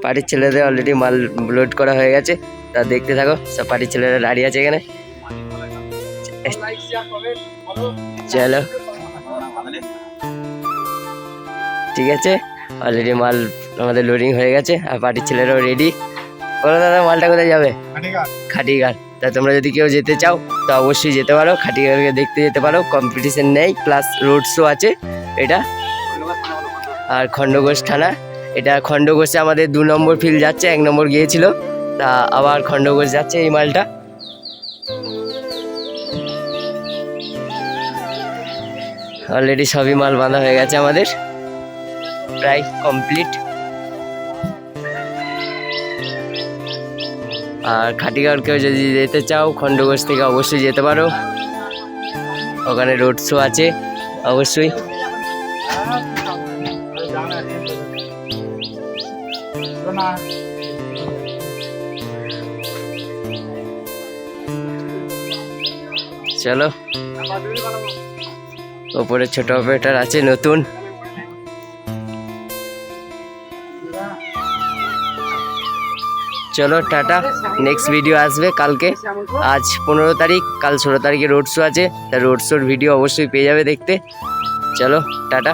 পার্টির ছেলেদের অলরেডি মাল লোড করা হয়ে গেছে, তা দেখতে থাকো। সব পার্টির ছেলেরা দাঁড়িয়ে আছে এখানে। চলো ঠিক আছে, অলরেডি মাল আমাদের লোডিং হয়ে গেছে আর পার্টির ছেলেরাও রেডি। বলো দাদা, মালটা কোথায় যাবে? খাটিঘাট। তা তোমরা যদি কেউ যেতে চাও তো অবশ্যই যেতে পারো, খাটিঘাটকে দেখতে যেতে পারো। কম্পিটিশন নেই, প্লাস রোড শো আছে এটা। আর খণ্ডঘোষ থানা, এটা খণ্ডঘোষে আমাদের 2 নম্বর ফিল্ড যাচ্ছে, 1 নম্বর গিয়েছিল, তা আবার খণ্ডঘোষ যাচ্ছে এই মালটা। অলরেডি সবই মাল বাঁধা হয়ে গেছে আমাদের, প্রায় কমপ্লিট। আর খাটিঘাটকেও যদি যেতে চাও খণ্ডঘোষ থেকে অবশ্যই যেতে পারো, ওখানে রোড শো আছে অবশ্যই। চলো, ওপরে ছোট অপারেটর আছে নতুন। চলো টাটা, নেক্সট ভিডিও আসবে কালকে। আজ 15 তারিখ, কাল 16 তারিখে রোড শো আছে, তা রোড শোর ভিডিও অবশ্যই পেয়ে যাবে দেখতে। চলো টাটা।